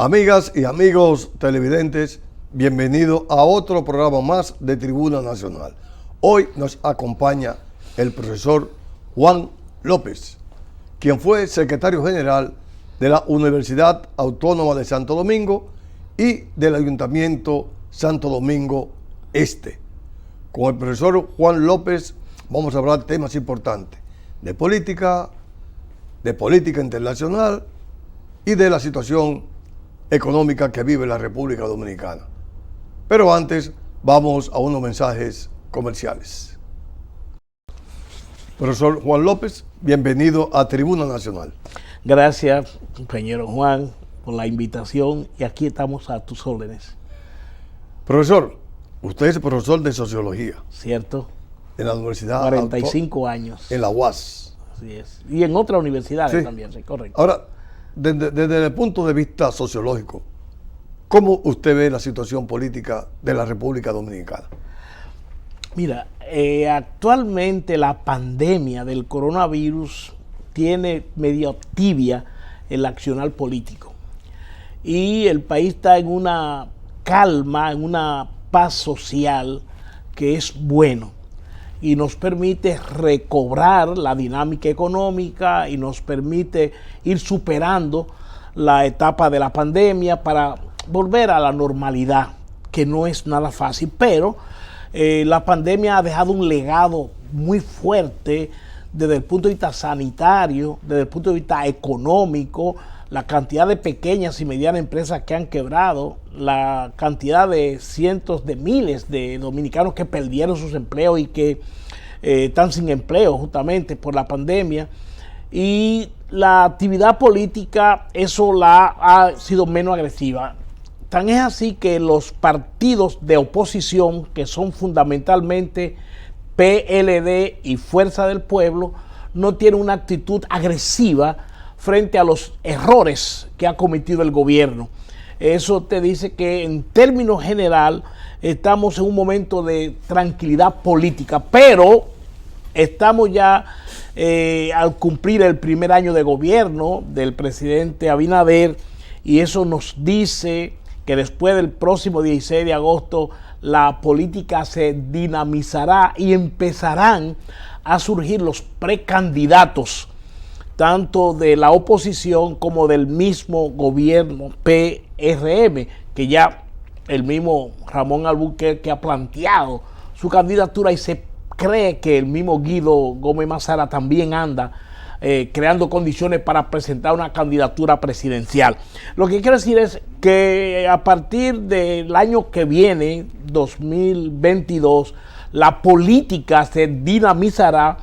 Amigas y amigos televidentes, bienvenidos a otro programa más de Tribuna Nacional. Hoy nos acompaña el profesor Juan López, quien fue secretario general de la Universidad Autónoma de Santo Domingo y del Ayuntamiento Santo Domingo Este. Con el profesor Juan López vamos a hablar de temas importantes de política internacional y de la situación económica que vive la República Dominicana. Pero antes vamos a unos mensajes comerciales. Profesor Juan López, bienvenido a Tribuna Nacional. Gracias, compañero Juan, por la invitación y aquí estamos a tus órdenes. Profesor, usted es profesor de Sociología. ¿Cierto? En la Universidad 45 años. En la UAS. Así es. Y en otras universidades sí. También, sí, correcto. Ahora, desde el punto de vista sociológico, ¿cómo usted ve la situación política de la República Dominicana? Mira, actualmente la pandemia del coronavirus tiene medio tibia el accionar político. Y el país está en una calma, en una paz social que es bueno. Y nos permite recobrar la dinámica económica y nos permite ir superando la etapa de la pandemia para volver a la normalidad, que no es nada fácil, pero la pandemia ha dejado un legado muy fuerte desde el punto de vista sanitario, desde el punto de vista económico, la cantidad de pequeñas y medianas empresas que han quebrado, la cantidad de cientos de miles de dominicanos que perdieron sus empleos y que están sin empleo justamente por la pandemia. Y la actividad política, eso ha sido menos agresiva. Tan es así que los partidos de oposición, que son fundamentalmente PLD y Fuerza del Pueblo, no tienen una actitud agresiva frente a los errores que ha cometido el gobierno. Eso te dice que en términos general estamos en un momento de tranquilidad política, pero estamos ya al cumplir el primer año de gobierno del presidente Abinader, y eso nos dice que después del próximo 16 de agosto la política se dinamizará y empezarán a surgir los precandidatos tanto de la oposición como del mismo gobierno PRM, que ya el mismo Ramón Albuquerque ha planteado su candidatura y se cree que el mismo Guido Gómez Mazara también anda creando condiciones para presentar una candidatura presidencial. Lo que quiero decir es que a partir del año que viene, 2022, la política se dinamizará,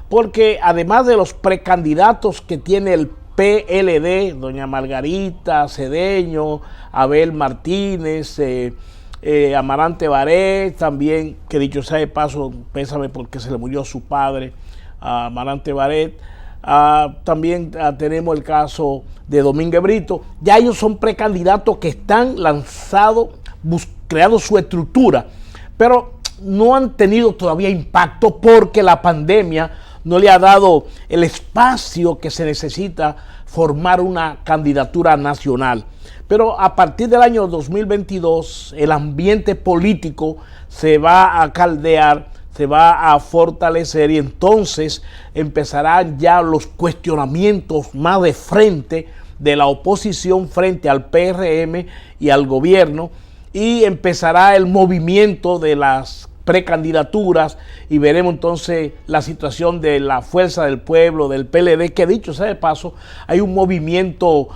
porque además de los precandidatos que tiene el PLD, doña Margarita Cedeño, Abel Martínez, Amarante Baret, también, que dicho sea de paso, pésame porque se le murió su padre, Amarante Baret. También tenemos el caso de Domínguez Brito. Ya ellos son precandidatos que están lanzados, creando su estructura, pero no han tenido todavía impacto porque la pandemia no le ha dado el espacio que se necesita formar una candidatura nacional. Pero a partir del año 2022 el ambiente político se va a caldear, se va a fortalecer, y entonces empezarán ya los cuestionamientos más de frente de la oposición frente al PRM y al gobierno, y empezará el movimiento de las precandidaturas y veremos entonces la situación de la Fuerza del Pueblo, del PLD, que dicho sea de paso, hay un movimiento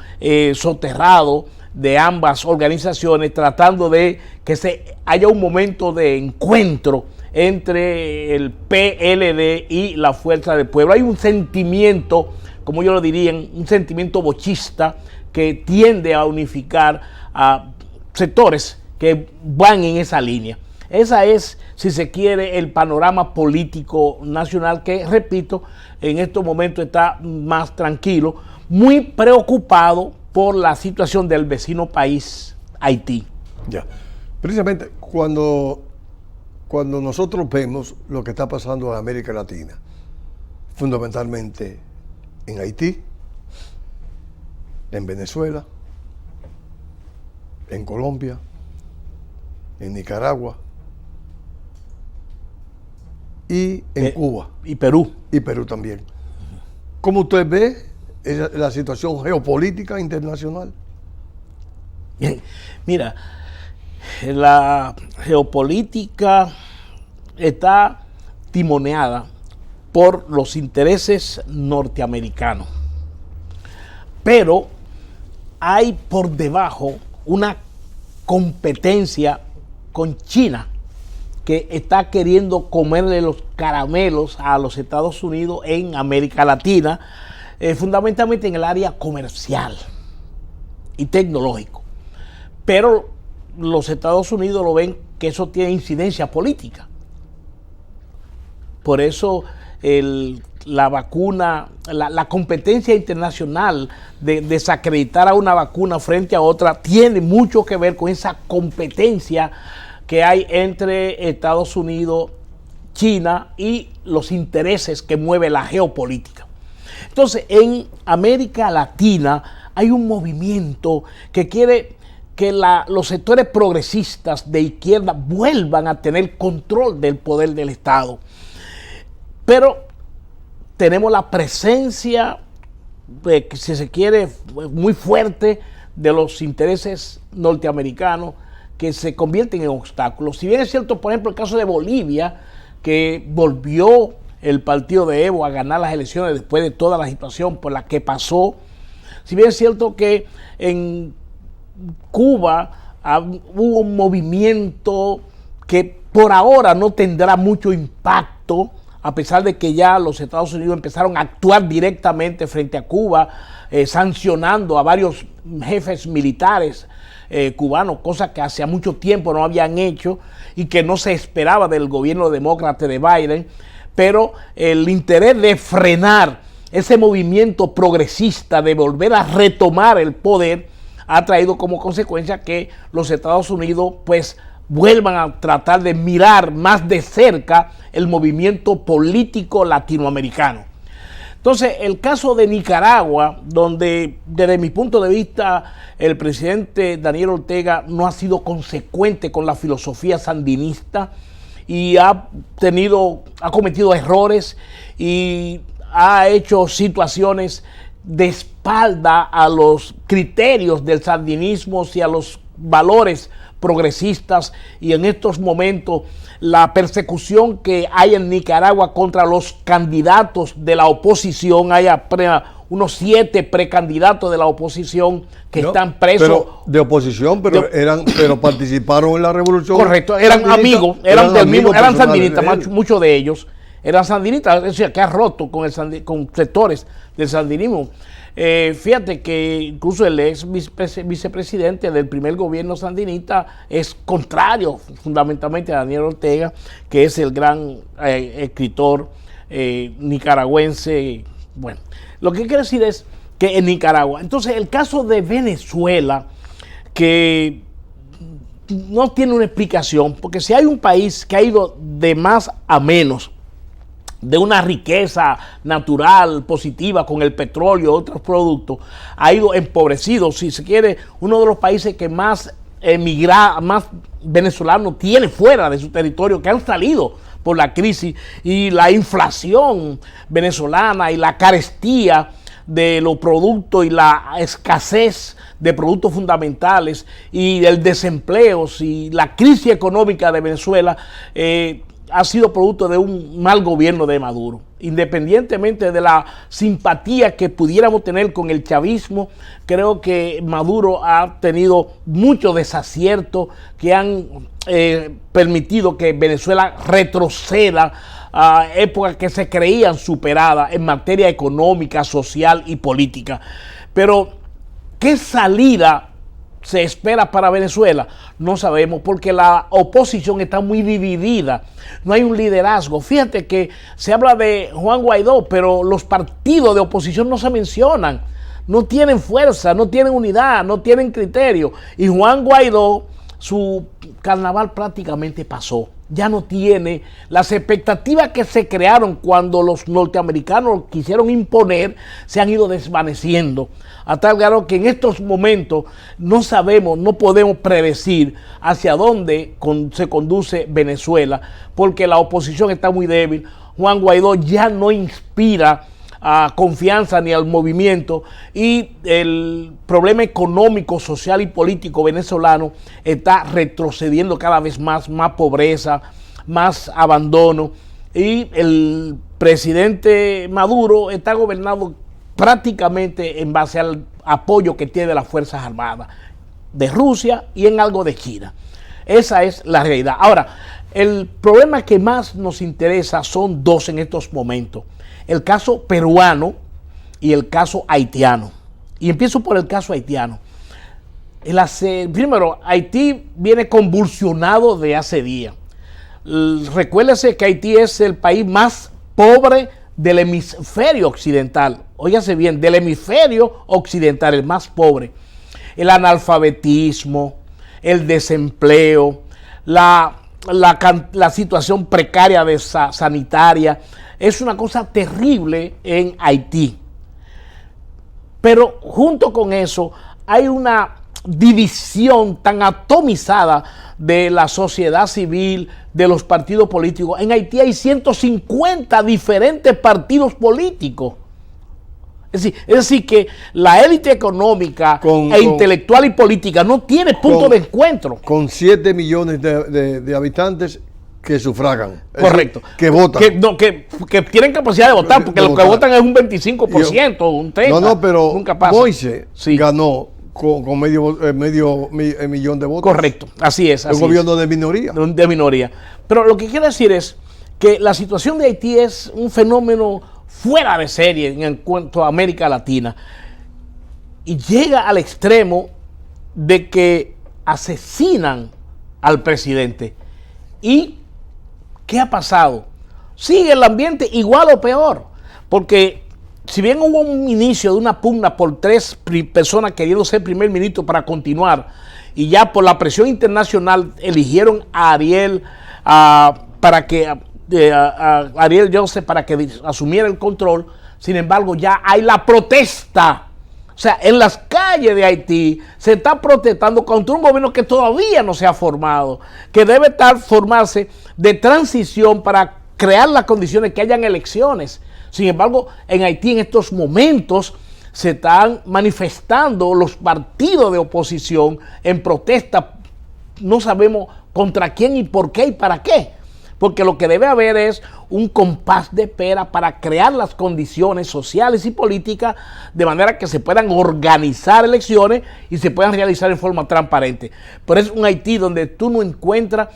soterrado de ambas organizaciones tratando de que haya un momento de encuentro entre el PLD y la Fuerza del Pueblo. Hay un sentimiento, como yo lo diría, un sentimiento bochista que tiende a unificar a sectores que van en esa línea. Esa es, si se quiere, el panorama político nacional que, repito, en estos momentos está más tranquilo, muy preocupado por la situación del vecino país, Haití. Ya, precisamente cuando nosotros vemos lo que está pasando en América Latina, fundamentalmente en Haití, en Venezuela, en Colombia, en Nicaragua y en Cuba. Y Perú. Y Perú también. ¿Cómo usted ve la situación geopolítica internacional? Bien, mira, la geopolítica está timoneada por los intereses norteamericanos, pero hay por debajo una competencia con China que está queriendo comerle los caramelos a los Estados Unidos en América Latina, fundamentalmente en el área comercial y tecnológico. Pero los Estados Unidos lo ven que eso tiene incidencia política. Por eso la vacuna, la competencia internacional de desacreditar a una vacuna frente a otra tiene mucho que ver con esa competencia que hay entre Estados Unidos, China y los intereses que mueve la geopolítica. Entonces, en América Latina hay un movimiento que quiere que los sectores progresistas de izquierda vuelvan a tener control del poder del Estado. Pero tenemos la presencia, si se quiere, muy fuerte de los intereses norteamericanos que se convierten en obstáculos. Si bien es cierto, por ejemplo, el caso de Bolivia, que volvió el partido de Evo a ganar las elecciones después de toda la situación por la que pasó. Si bien es cierto que en Cuba hubo un movimiento que por ahora no tendrá mucho impacto, a pesar de que ya los Estados Unidos empezaron a actuar directamente frente a Cuba, sancionando a varios jefes militares cubanos, cosa que hacía mucho tiempo no habían hecho y que no se esperaba del gobierno demócrata de Biden. Pero el interés de frenar ese movimiento progresista, de volver a retomar el poder, ha traído como consecuencia que los Estados Unidos pues vuelvan a tratar de mirar más de cerca el movimiento político latinoamericano. Entonces, el caso de Nicaragua, donde desde mi punto de vista el presidente Daniel Ortega no ha sido consecuente con la filosofía sandinista y ha cometido errores y ha hecho situaciones de espalda a los criterios del sandinismo y a los valores progresistas, y en estos momentos la persecución que hay en Nicaragua contra los candidatos de la oposición, hay unos 7 precandidatos de la oposición que están presos. Pero de oposición, pero participaron en la revolución. Correcto, eran amigos, eran sandinistas, muchos de ellos eran sandinistas, es decir, que ha roto con sectores del sandinismo. Fíjate que incluso el ex vicepresidente del primer gobierno sandinista es contrario fundamentalmente a Daniel Ortega, que es el gran escritor nicaragüense. Bueno, lo que quiero decir es que en Nicaragua, entonces el caso de Venezuela, que no tiene una explicación, porque si hay un país que ha ido de más a menos, de una riqueza natural positiva con el petróleo y otros productos, ha ido empobrecido. Si se quiere, uno de los países que más más venezolanos tiene fuera de su territorio, que han salido por la crisis y la inflación venezolana y la carestía de los productos y la escasez de productos fundamentales y el desempleo y la crisis económica de Venezuela ha sido producto de un mal gobierno de Maduro. Independientemente de la simpatía que pudiéramos tener con el chavismo, creo que Maduro ha tenido muchos desaciertos que han permitido que Venezuela retroceda a épocas que se creían superadas en materia económica, social y política. Pero, ¿qué salida se espera para Venezuela? No sabemos, porque la oposición está muy dividida, no hay un liderazgo. Fíjate que se habla de Juan Guaidó, pero los partidos de oposición no se mencionan, no tienen fuerza, no tienen unidad, no tienen criterio. Y Juan Guaidó su carnaval prácticamente pasó. Ya no tiene las expectativas que se crearon cuando los norteamericanos quisieron imponer, se han ido desvaneciendo, a tal grado que en estos momentos no sabemos, no podemos predecir hacia dónde se conduce Venezuela, porque la oposición está muy débil. Juan Guaidó ya no inspira confianza ni al movimiento, y el problema económico, social y político venezolano está retrocediendo cada vez más pobreza, más abandono, y el presidente Maduro está gobernado prácticamente en base al apoyo que tiene las Fuerzas Armadas de Rusia y en algo de China. Esa es la realidad. Ahora, el problema que más nos interesa son dos en estos momentos: el caso peruano y el caso haitiano. Y empiezo por el caso haitiano. Primero, Haití viene convulsionado de hace días. Recuérdese que Haití es el país más pobre del hemisferio occidental. Óigase bien, del hemisferio occidental, el más pobre. El analfabetismo, el desempleo, la situación precaria sanitaria, es una cosa terrible en Haití. Pero junto con eso hay una división tan atomizada de la sociedad civil, de los partidos políticos. En Haití hay 150 diferentes partidos políticos. Es decir, que la élite económica intelectual y política no tiene punto de encuentro. Con 7 millones de habitantes que sufragan. Correcto. Decir, que votan. Que tienen capacidad de votar, porque los que votan es un 25%, un 30%. No, pero nunca pasa. Moise ganó con medio millón de votos. Correcto, así es. Un gobierno de minoría. De minoría. Pero lo que quiero decir es que la situación de Haití es un fenómeno fuera de serie en cuanto a América Latina, y llega al extremo de que asesinan al presidente. ¿Y qué ha pasado? Sigue el ambiente igual o peor, porque si bien hubo un inicio de una pugna por 3 personas queriendo ser primer ministro para continuar, y ya por la presión internacional eligieron a Ariel para que Ariel Joseph para que asumiera el control. Sin embargo, ya hay la protesta. O sea, en las calles de Haití se está protestando contra un gobierno que todavía no se ha formado, que debe formarse de transición para crear las condiciones que hayan elecciones. Sin embargo, en Haití en estos momentos se están manifestando los partidos de oposición en protesta. No sabemos contra quién y por qué y para qué. Porque lo que debe haber es un compás de espera para crear las condiciones sociales y políticas de manera que se puedan organizar elecciones y se puedan realizar en forma transparente. Pero es un Haití donde tú no encuentras,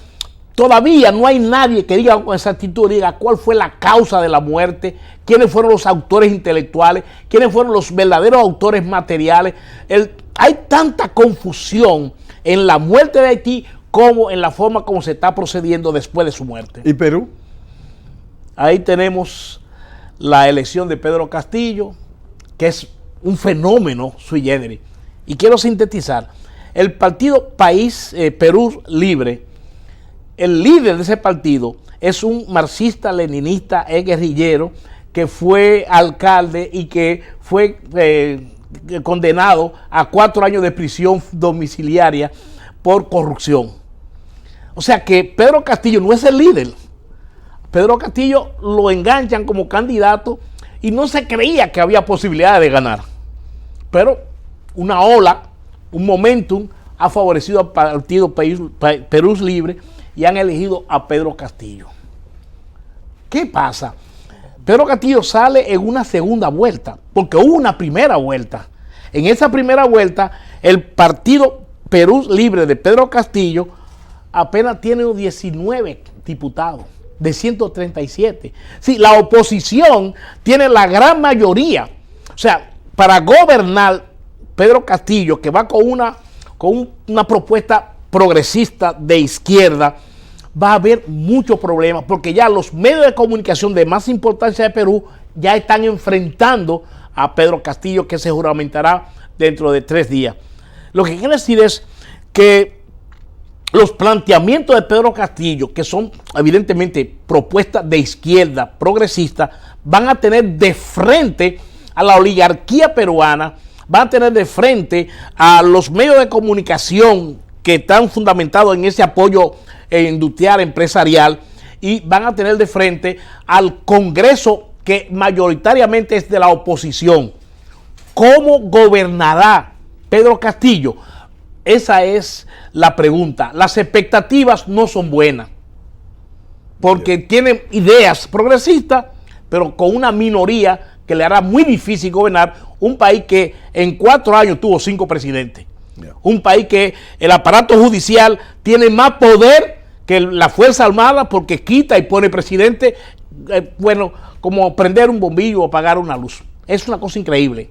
todavía no hay nadie que diga con exactitud, diga cuál fue la causa de la muerte, quiénes fueron los autores intelectuales, quiénes fueron los verdaderos autores materiales. Hay tanta confusión en la muerte de Haití como en la forma como se está procediendo después de su muerte. ¿Y Perú? Ahí tenemos la elección de Pedro Castillo, que es un fenómeno sui generis. Y quiero sintetizar. El partido Perú Libre, el líder de ese partido es un marxista-leninista guerrillero que fue alcalde y que fue condenado a 4 años de prisión domiciliaria por corrupción. O sea que Pedro Castillo no es el líder. Pedro Castillo lo enganchan como candidato y no se creía que había posibilidad de ganar. Pero una ola, un momentum, ha favorecido al partido Perú Libre y han elegido a Pedro Castillo. ¿Qué pasa? Pedro Castillo sale en una segunda vuelta, porque hubo una primera vuelta. En esa primera vuelta, el partido Perú Libre de Pedro Castillo apenas tiene 19 diputados de 137. Sí, la oposición tiene la gran mayoría. O sea, para gobernar Pedro Castillo, que va con una propuesta progresista de izquierda, va a haber muchos problemas, porque ya los medios de comunicación de más importancia de Perú ya están enfrentando a Pedro Castillo, que se juramentará dentro de 3 días. Lo que quiere decir es que los planteamientos de Pedro Castillo, que son evidentemente propuestas de izquierda progresista, van a tener de frente a la oligarquía peruana, van a tener de frente a los medios de comunicación que están fundamentados en ese apoyo industrial, empresarial, y van a tener de frente al Congreso que mayoritariamente es de la oposición. ¿Cómo gobernará Pedro Castillo? Esa es la pregunta. Las expectativas no son buenas, porque tienen ideas progresistas, pero con una minoría que le hará muy difícil gobernar un país que en 4 años tuvo 5 presidentes. Un país que el aparato judicial tiene más poder que la Fuerza Armada, porque quita y pone presidente, bueno, como prender un bombillo o apagar una luz. Es una cosa increíble.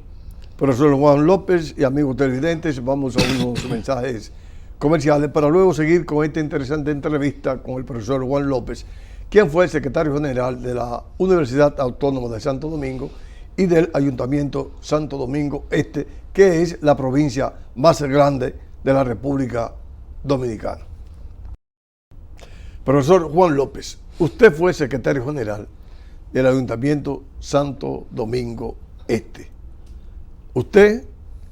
Profesor Juan López y amigos televidentes, vamos a unos mensajes comerciales para luego seguir con esta interesante entrevista con el profesor Juan López, quien fue el secretario general de la Universidad Autónoma de Santo Domingo y del Ayuntamiento Santo Domingo Este, que es la provincia más grande de la República Dominicana. Profesor Juan López, usted fue secretario general del Ayuntamiento Santo Domingo Este. Usted,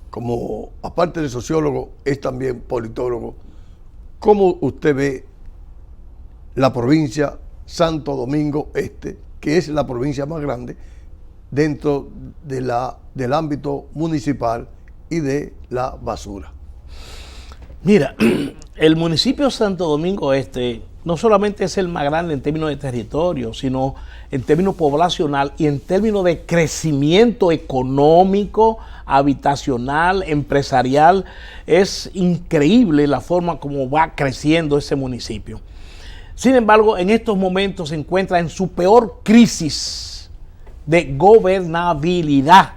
como aparte de sociólogo, es también politólogo. ¿Cómo usted ve la provincia Santo Domingo Este, que es la provincia más grande dentro de del ámbito municipal y de la basura? Mira, el municipio Santo Domingo Este no solamente es el más grande en términos de territorio, sino en términos poblacional y en términos de crecimiento económico, habitacional, empresarial. Es increíble la forma como va creciendo ese municipio. Sin embargo, en estos momentos se encuentra en su peor crisis de gobernabilidad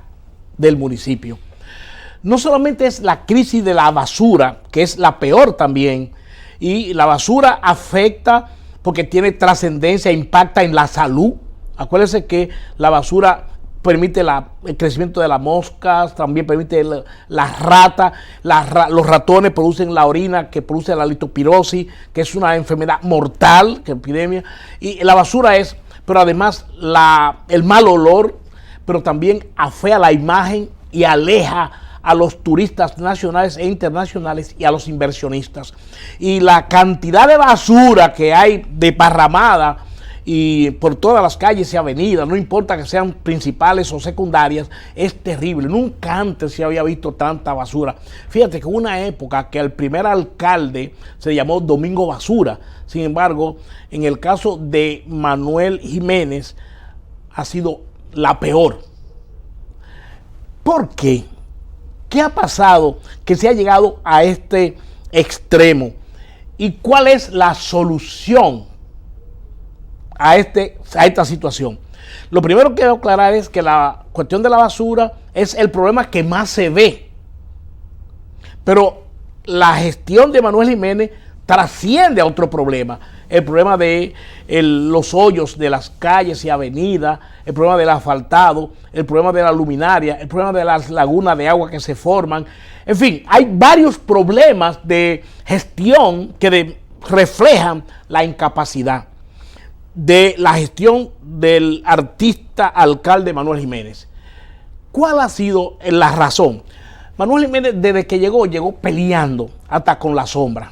del municipio. No solamente es la crisis de la basura, que es la peor también, y la basura afecta porque tiene trascendencia, impacta en la salud. Acuérdense que la basura permite el crecimiento de las moscas, también permite las ratas, los ratones producen la orina que produce la litopirosis, que es una enfermedad mortal, que epidemia, y la basura pero además el mal olor, pero también afea la imagen y aleja a los turistas nacionales e internacionales y a los inversionistas. Y la cantidad de basura que hay desparramada y por todas las calles y avenidas, no importa que sean principales o secundarias, es terrible. Nunca antes se había visto tanta basura. Fíjate que hubo una época que el primer alcalde se llamó Domingo Basura. Sin embargo, en el caso de Manuel Jiménez ha sido la peor. ¿Por qué? ¿Qué ha pasado que se ha llegado a este extremo? ¿Y cuál es la solución a esta situación? Lo primero que quiero aclarar es que la cuestión de la basura es el problema que más se ve. Pero la gestión de Manuel Jiménez trasciende a otro problema. El problema de los hoyos de las calles y avenidas, el problema del asfaltado, el problema de la luminaria, el problema de las lagunas de agua que se forman. En fin, hay varios problemas de gestión que reflejan la incapacidad de la gestión del artista alcalde Manuel Jiménez. ¿Cuál ha sido la razón? Manuel Jiménez, desde que llegó peleando hasta con la sombra.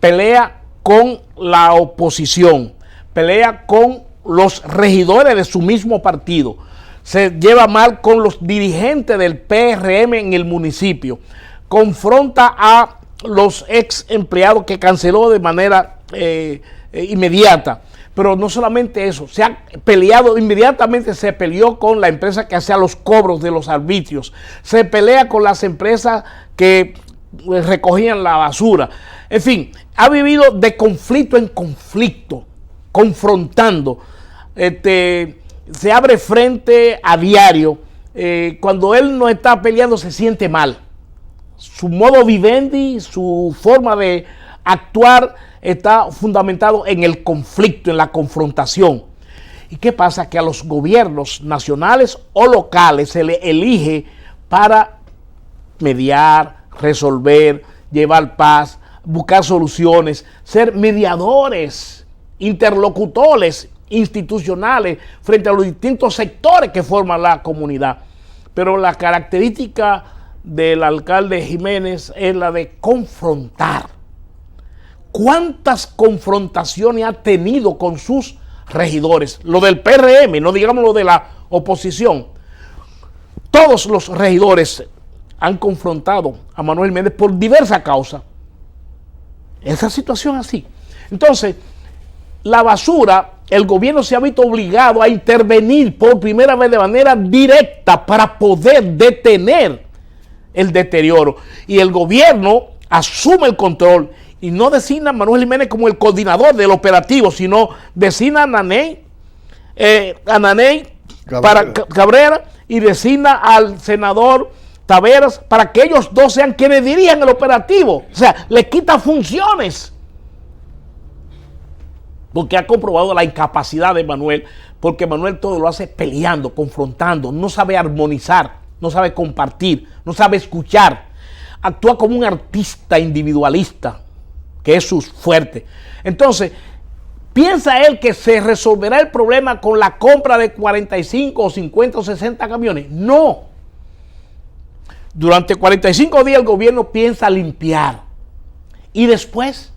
Pelea con la oposición, pelea con los regidores de su mismo partido, se lleva mal con los dirigentes del PRM en el municipio, confronta a los ex empleados que canceló de manera inmediata. Pero no solamente eso, se ha peleado, inmediatamente se peleó con la empresa que hacía los cobros de los arbitrios, se pelea con las empresas que recogían la basura. En fin, ha vivido de conflicto en conflicto, confrontando. Se abre frente a diario. Cuando él no está peleando se siente mal. Su modo vivendi, su forma de actuar está fundamentado en el conflicto, en la confrontación. ¿Y qué pasa? Que a los gobiernos nacionales o locales se le elige para mediar, resolver, llevar paz, buscar soluciones, ser mediadores, interlocutores institucionales frente a los distintos sectores que forman la comunidad. Pero la característica del alcalde Jiménez es la de confrontar. ¿Cuántas confrontaciones ha tenido con sus regidores? Lo del PRM, no digamos lo de la oposición. Todos los regidores han confrontado a Manuel Jiménez por diversas causas. Esa situación así. Entonces, la basura, el gobierno se ha visto obligado a intervenir por primera vez de manera directa para poder detener el deterioro. Y el gobierno asume el control y no designa a Manuel Jiménez como el coordinador del operativo, sino designa a Naney Cabrera y designa al senador Taveras para que ellos dos sean quienes dirijan el operativo. O sea, le quita funciones. Porque ha comprobado la incapacidad de Manuel, porque Manuel todo lo hace peleando, confrontando, no sabe armonizar, no sabe compartir, no sabe escuchar. Actúa como un artista individualista, que es su fuerte. Entonces, ¿piensa él que se resolverá el problema con la compra de 45 o 50 o 60 camiones? No. Durante 45 días el gobierno piensa limpiar. Y después,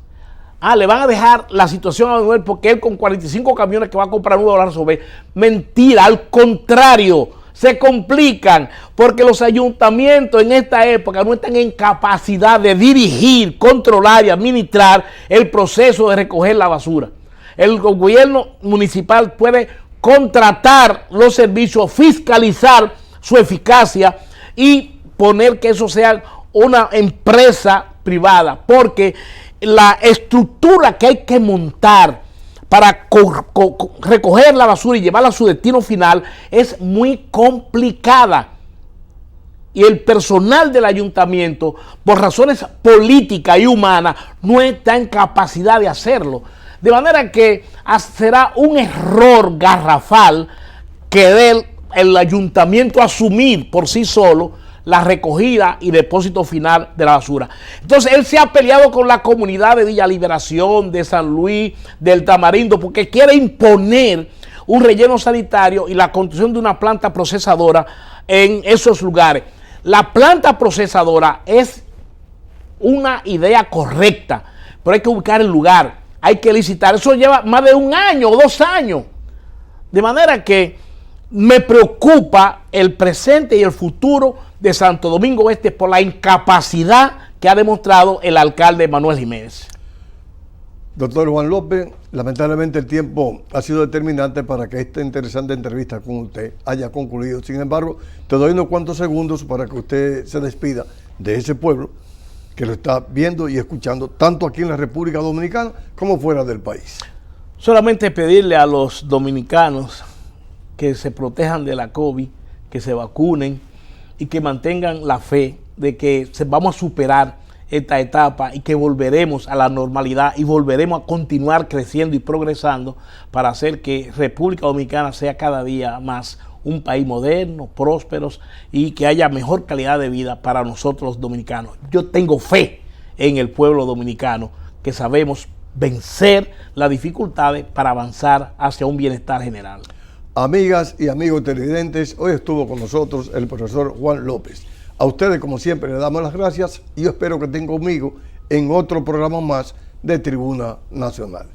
le van a dejar la situación a Manuel porque él con 45 camiones que va a comprar no va a resolver. Mentira, al contrario, se complican porque los ayuntamientos en esta época no están en capacidad de dirigir, controlar y administrar el proceso de recoger la basura. El gobierno municipal puede contratar los servicios, fiscalizar su eficacia y poner que eso sea una empresa privada, porque la estructura que hay que montar para recoger la basura y llevarla a su destino final es muy complicada. Y el personal del ayuntamiento, por razones políticas y humanas, no está en capacidad de hacerlo. De manera que será un error garrafal que el ayuntamiento asumir por sí solo la recogida y depósito final de la basura. Entonces él se ha peleado con la comunidad de Villa Liberación, de San Luis, del Tamarindo, porque quiere imponer un relleno sanitario y la construcción de una planta procesadora en esos lugares. La planta procesadora es una idea correcta, pero hay que buscar el lugar, hay que licitar. Eso lleva más de 1 año o 2 años. De manera que me preocupa el presente y el futuro de Santo Domingo Este por la incapacidad que ha demostrado el alcalde Manuel Jiménez. Doctor Juan López, lamentablemente el tiempo ha sido determinante para que esta interesante entrevista con usted haya concluido. Sin embargo, te doy unos cuantos segundos para que usted se despida de ese pueblo que lo está viendo y escuchando tanto aquí en la República Dominicana como fuera del país. Solamente pedirle a los dominicanos que se protejan de la COVID, que se vacunen y que mantengan la fe de que vamos a superar esta etapa y que volveremos a la normalidad y volveremos a continuar creciendo y progresando para hacer que República Dominicana sea cada día más un país moderno, próspero y que haya mejor calidad de vida para nosotros los dominicanos. Yo tengo fe en el pueblo dominicano, que sabemos vencer las dificultades para avanzar hacia un bienestar general. Amigas y amigos televidentes, hoy estuvo con nosotros el profesor Juan López. A ustedes, como siempre, les damos las gracias y yo espero que estén conmigo en otro programa más de Tribuna Nacional.